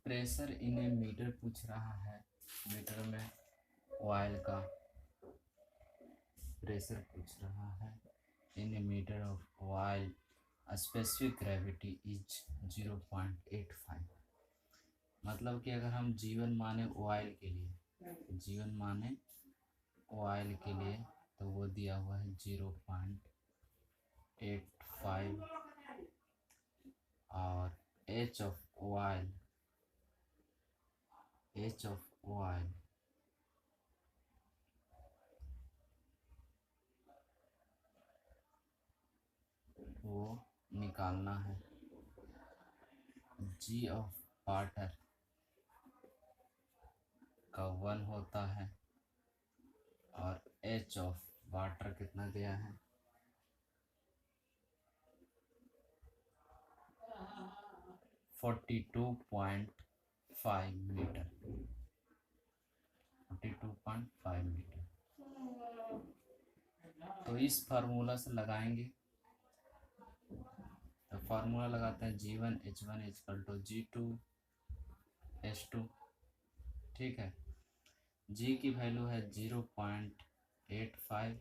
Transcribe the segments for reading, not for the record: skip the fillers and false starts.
Pressure in a metre पूछ रहा है, मीटर में ऑयल का प्रेशर पूछ रहा है। In a metre of oil specific gravity is 0.85। मतलब कि अगर हम जीवन माने ऑयल के लिए, जीवन माने ऑयल के लिए तो वो दिया हुआ है 0.85 और एच ऑफ ऑयल वो निकालना है। जी ऑफ वाटर का 1 होता है और एच ऑफ वाटर कितना दिया है 42.5 मीटर, 42.5 मीटर। तो इस फार्मूला से लगाएंगे, तो फार्मूला लगाते हैं G1H1 = G2H2। ठीक है, G की वैल्यू है 0.85,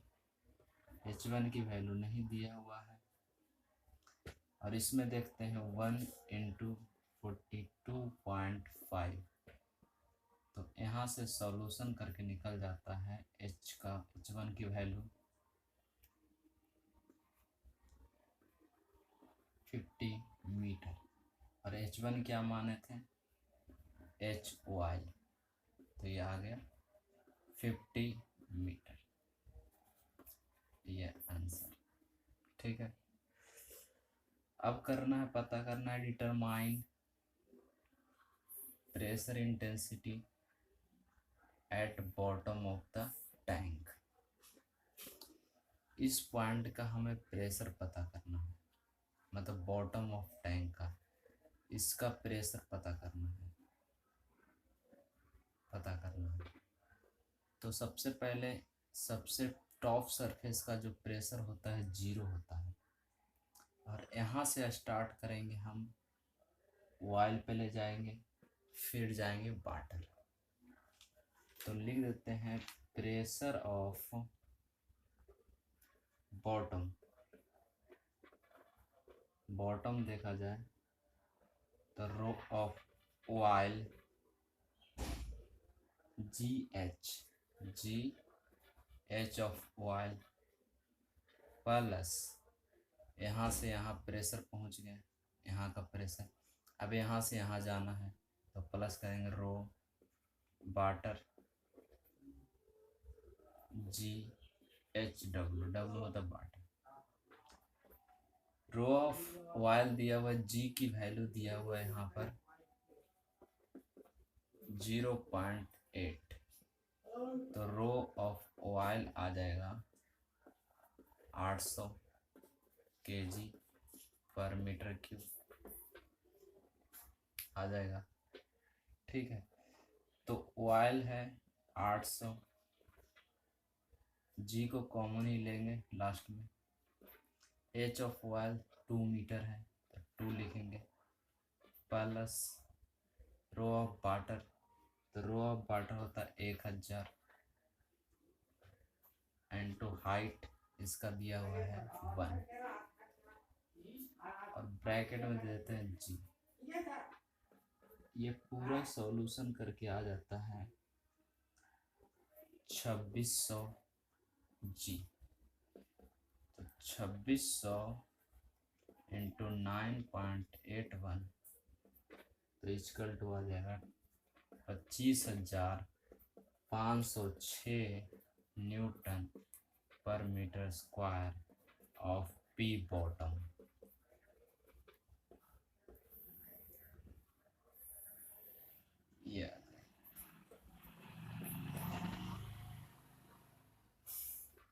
H1 की वैल्यू नहीं दिया हुआ है। और इसमें देखते हैं 1 × 42.5, तो यहाँ से सॉल्यूशन करके निकल जाता है H1 की वैल्यू 50 मीटर और H1 क्या माने थे HOI, तो ये आ गया 50 मीटर, ये आंसर। ठीक है, अब करना है, पता करना है determine pressure intensity at bottom of the tank. इस पॉइंट का हमें प्रेशर पता करना है, मतलब बॉटम ऑफ टैंक का इसका प्रेशर पता करना है। तो सबसे पहले सबसे टॉप सरफेस का जो प्रेशर होता है 0 होता है और यहाँ से स्टार्ट करेंगे हम, ऑयल पे ले जाएंगे, फिर जाएंगे वाटर। तो लिख देते हैं प्रेशर ऑफ बॉटम देखा जाए तो rho of oil GH of oil plus यहाँ से यहाँ प्रेशर पहुँच गए, यहाँ का प्रेशर, अब यहाँ से यहाँ जाना है तो प्लस करेंगे रो वाटर GHW, W मतलब वाटर। रो ऑफ ऑयल दिया हुआ है, G की वैल्यू दिया हुआ है यहाँ पर 0.8, तो रो ऑफ ऑयल आ जाएगा 800 kg पर मीटर क्यूब आ जाएगा। ठीक है, तो ऑयल है 800, G को कॉमन ही लेंगे लास्ट में, H ऑफ ऑयल 2 मीटर है तो 2 लिखेंगे प्लस रो ऑफ वाटर, तो रो ऑफ वाटर होता है 1000 इनटू हाइट इसका दिया हुआ है 1 और ब्रैकेट में दे देते हैं G। ये पूरा सॉल्यूशन करके आ जाता है 2600 G, तो 2600 इंटू 9.81 तो इक्वल टू आ जाएगा 25,506 न्यूटन पर metre square of P bottom.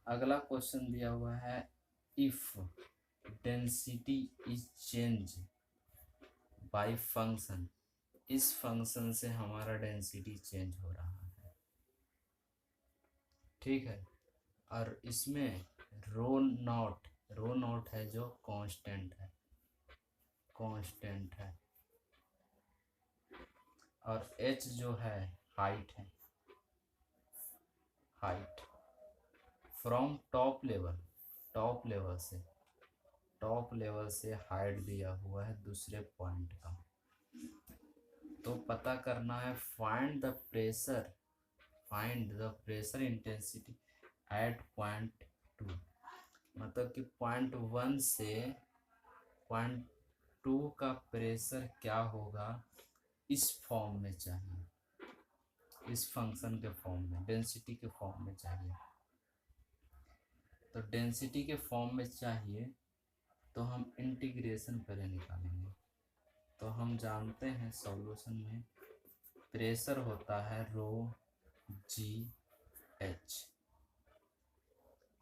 अगला क्वेश्चन दिया हुआ है, if density is change by function, इस फंक्शन से हमारा डेंसिटी चेंज हो रहा है। ठीक है, और इसमें रो नॉट है जो कांस्टेंट है, और h जो है हाइट है, हाइट फ्रॉम टॉप लेवल से हाइट दिया हुआ है दूसरे पॉइंट का। तो पता करना है find the pressure intensity at point 2, मतलब कि पॉइंट 1 से पॉइंट 2 का प्रेशर क्या होगा, इस फॉर्म में चाहिए, इस फंक्शन के फॉर्म में, डेंसिटी के फॉर्म में चाहिए। तो डेंसिटी के फॉर्म में चाहिए तो हम इंटीग्रेशन पहले निकालेंगे। तो हम जानते हैं सॉल्यूशन में प्रेशर होता है रो जी एच,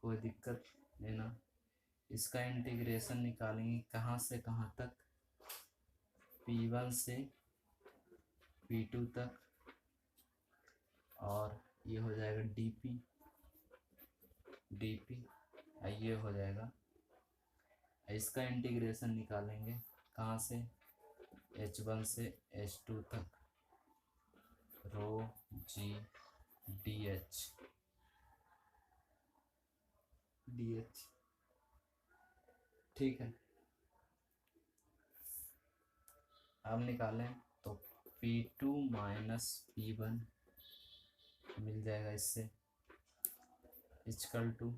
कोई दिक्कत नहीं ना। इसका इंटीग्रेशन निकालेंगे कहाँ से कहाँ तक, P1 से P2 तक, और ये हो जाएगा dP, ये हो जाएगा। इसका इंटीग्रेशन निकालेंगे कहाँ से, H1 से H2 तक, रो जी डी एच, ठीक है। अब निकालें तो P2 माइनस P1 मिल जाएगा इससे, equal to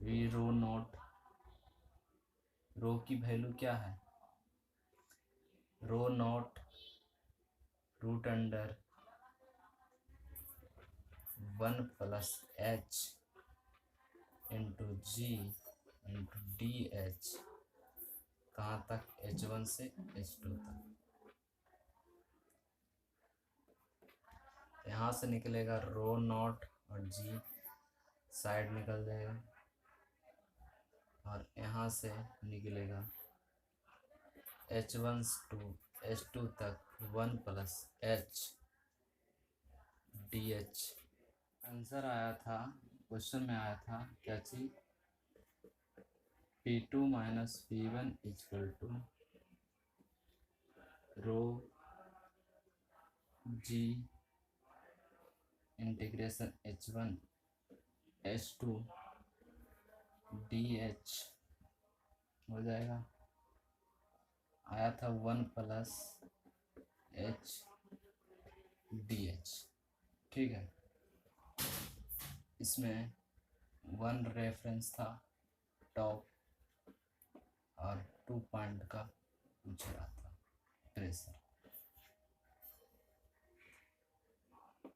V rho naught, rho की वैल्यू क्या है, rho naught root under 1 plus H into G into D H, कहाँ तक, H1 से H2 तक। यहाँ से निकलेगा रो नॉट और जी साइड निकल जाएगा, और यहाँ से निकलेगा H1 टू H2 तक 1 plus H D H. Answer आया था, क्वेश्चन में आया था क्या चीज, P2 minus P1 equal to rho G integration H1 H2 D H हो जाएगा, आया था 1 प्लस एच डी एच, ठीक है। इसमें 1 रेफरेंस था टॉप और 2 पॉइंट का पूछ रहा था प्रेशर।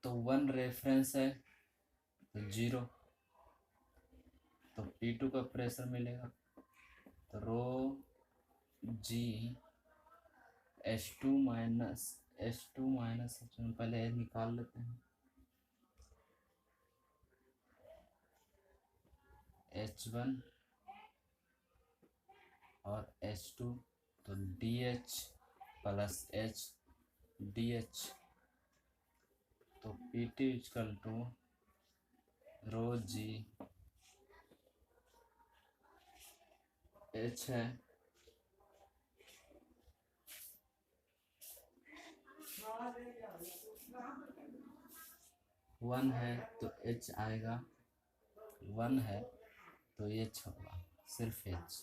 तो 1 रेफरेंस है तो 0, तो P2 का प्रेशर मिलेगा तो रो जी H2 माइनस पहले निकाल लेते हैं, H1 और H2, तो DH प्लस H DH, तो PT equal to rho G H है 1 है तो H आएगा, 1 है तो H होगा, सिर्फ H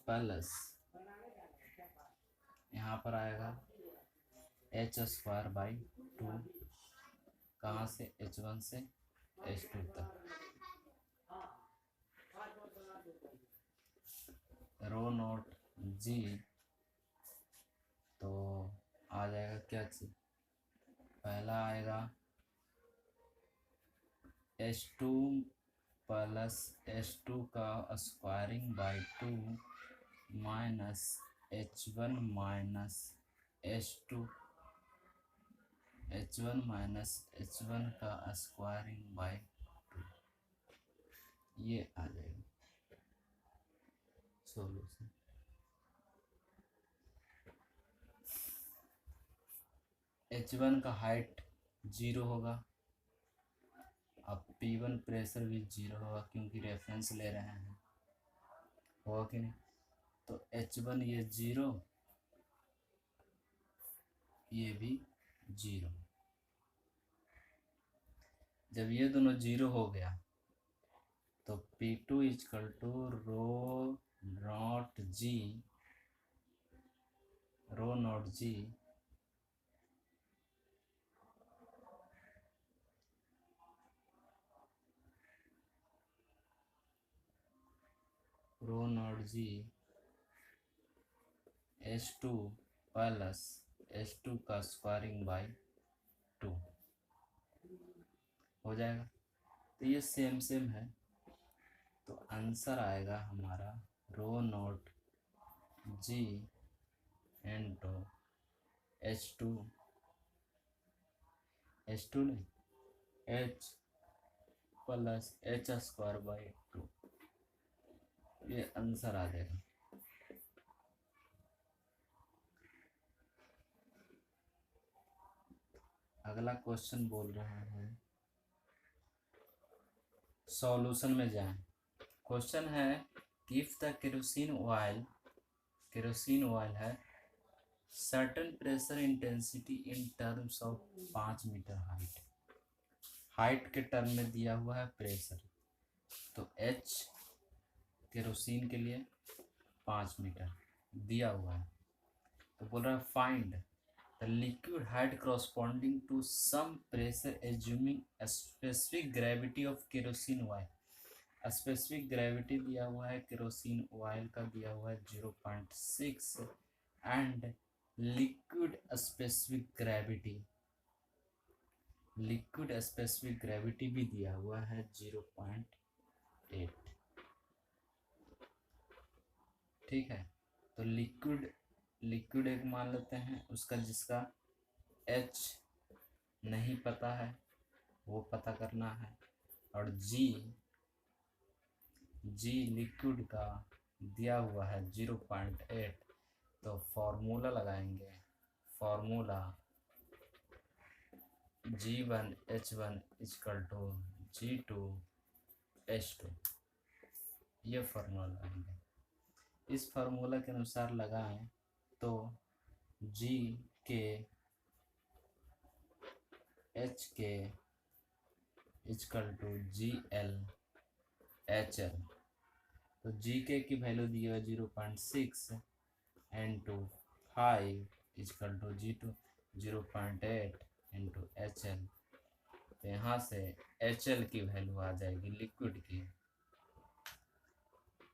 प्लस यहाँ पर आएगा H स्क्वायर बाई 2, कहाँ से, H1 से H2 तक, रो नॉट जी, तो आ जाएगा क्या चीज, पहला आएगा H2 प्लस H2 का squaring by 2 minus H1 minus H2, H1 minus H1 का स्क्वायरिंग बाई 2, ये आ जाएगा सॉल्यूशन। H1 का हाइट 0 होगा, अब P1 प्रेशर भी 0 होगा क्योंकि रेफरेंस ले रहे हैं, हुआ कि नहीं। तो H1 ये 0, ये भी 0। जब ये दोनों 0 हो गया तो P2 equal to rho not G H2 plus H2 का स्क्वायरिंग बाई 2 हो जाएगा। तो ये सेम सेम है, तो आंसर आएगा हमारा रो नॉट जी इंटू H2 नहीं H plus H square by 2, ये आंसर आ जाएगा। अगला क्वेश्चन बोल रहा है, सॉल्यूशन में जाएं। क्वेश्चन है कि इफ द केरोसिन ऑयल है certain pressure intensity in terms of 5 metre height के टर्म में दिया हुआ है प्रेशर। तो H केरोसिन के लिए 5 मीटर दिया हुआ है, तो बोल रहा है find the liquid height corresponding to some pressure assuming a specific gravity of kerosene oil। Specific gravity दिया हुआ है केरोसिन ऑयल का, दिया हुआ है 0.6 एंड लिक्विड स्पेसिफिक ग्रेविटी भी दिया हुआ है 0.8। ठीक है, तो लिक्विड एक मान लेते हैं उसका, जिसका H नहीं पता है वो पता करना है, और G लिक्विड का दिया हुआ है 0.8। तो फॉर्मूला लगाएंगे, formula G1H1 equal to G2H2, ये फॉर्मूला लगाएंगे। इस फार्मूला के अनुसार लगाएं तो G के H के इक्वल टू GL/HL। तो G के की वैल्यू दी है 0.6 into 5 equal to G2 0.8 into HL। तो यहाँ से HL की वैल्यू आ जाएगी लिक्विड की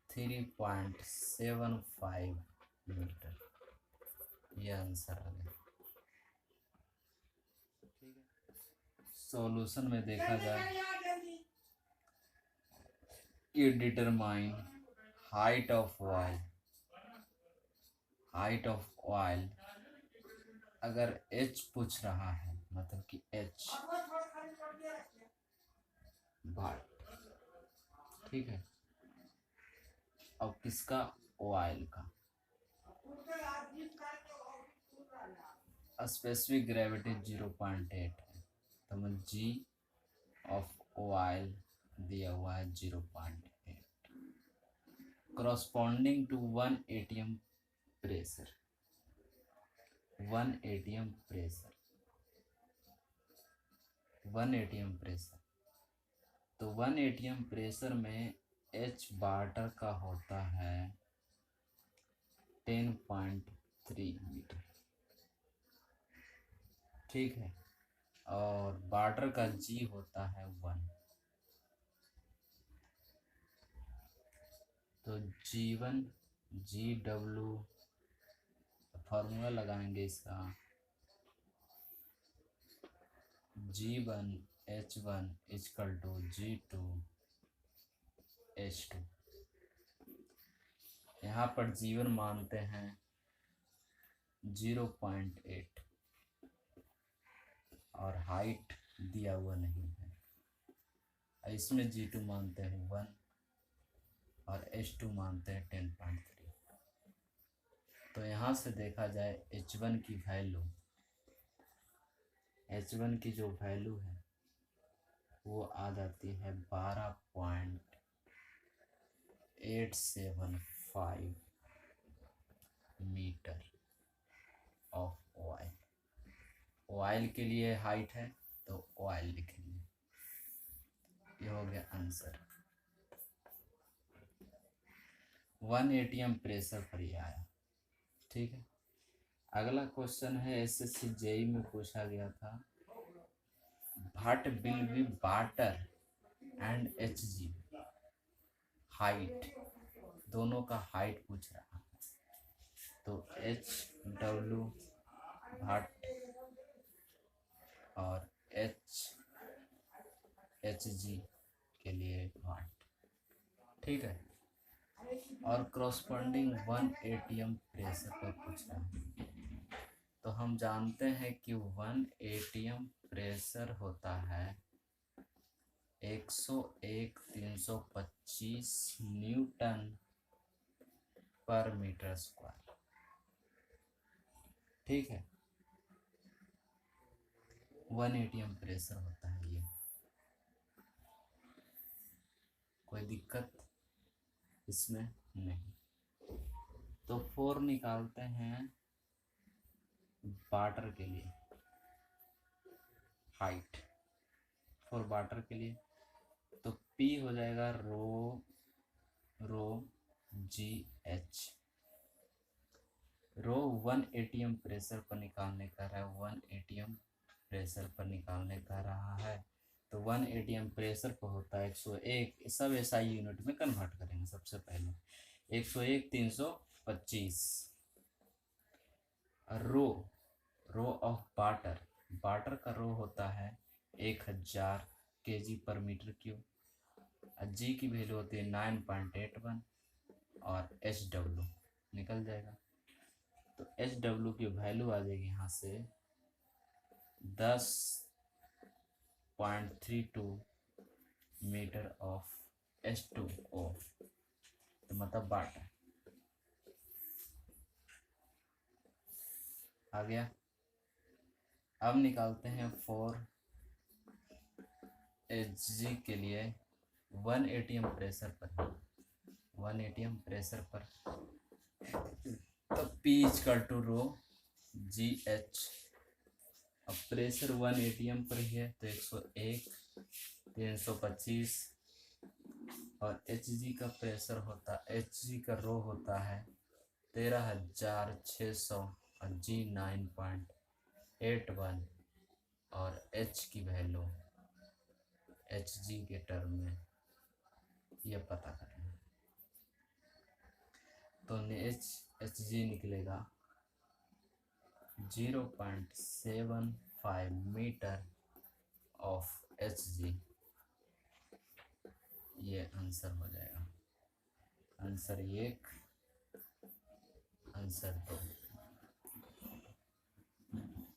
3.75 मीटर। यह आंसर आ गया। ठीक है, सॉल्यूशन में देखा जाए कि डिटरमाइन हाइट ऑफ ऑयल अगर H पूछ रहा है, मतलब कि H भाट, ठीक है, अब किसका, ऑयल का, स्पेसिफिक ग्रेविटी 0.8 है, तो मैं G ऑफ ऑयल दिया हुआ है 0.8 corresponding to 1 atm pressure, 1 atm pressure. तो 1 atm प्रेशर में H वाटर का होता है 10.3 मीटर। ठीक है, और वाटर का G होता है 1। तो G1 GW फॉर्मूला लगाएंगे इसका, G1H1 इक्वल टू G2H2। यहाँ पर G1 मानते हैं 0.8 और हाइट दिया हुआ नहीं है, इसमें G2 मानते हैं 1 और H2 मानते हैं 10.3। तो यहाँ से देखा जाए H1 की जो वैल्यू है वो आ जाती है 12.875 5 मीटर ऑफ ऑयल। ऑयल के लिए हाइट है तो ऑयल लिखेंगे। ये हो गया आंसर। 1 एटीएम प्रेशर पर ये आया। ठीक है, अगला क्वेश्चन है एसएससी जेई में पूछा गया था, what will be water and Hg height, दोनों का हाइट पूछ रहा है। तो एच डब्ल्यू वाट और एच जी के लिए वाट। ठीक है, और क्रॉसपॉन्डिंग 1 एटीएम प्रेशर पर पूछ रहा है। तो हम जानते हैं कि 1 एटीएम प्रेशर होता है 101/325 न्यूटन पर मीटर स्क्वायर। ठीक है, 1 एटीएम प्रेशर होता है ये। कोई दिक्कत इसमें नहीं। तो 4 निकालते हैं वाटर के लिए हाइट, फॉर वाटर के लिए। तो P हो जाएगा रो जी एच। रो 1 एटीएम प्रेशर पर निकालने का रहा है, 1 एटीएम प्रेशर पर निकालने का रहा है। तो 1 एटीएम प्रेशर पर होता है 101, सब एसआई यूनिट में कन्वर्ट करेंगे सबसे पहले। 101/325 रो ऑफ वाटर, वाटर का रो होता है 1000 kg पर मीटर क्यूब। जी की वैल्यू होती है 9.81 और एच डब्ल्यू निकल जाएगा। तो एच डब्ल्यू की वैल्यू आ जाएगी यहाँ से 10.32 मीटर ऑफ H2O, तो मतलब वाटर आ गया। अब निकालते हैं फॉर Hg के लिए 1 एटीएम प्रेशर पर, 1 एटीएम प्रेशर पर। तो P = रो जी एच। अब प्रेशर 1 एटीएम पर ही है तो 101/325 और Hg का प्रेशर होता, Hg का रो होता है 13,600 और G 9.81 और H की वैल्यू Hg के टर्म में ये पता करना है। तो Hg निकलेगा 0.75 मीटर ऑफ Hg। ये आंसर हो जाएगा। Answer 1, answer 2।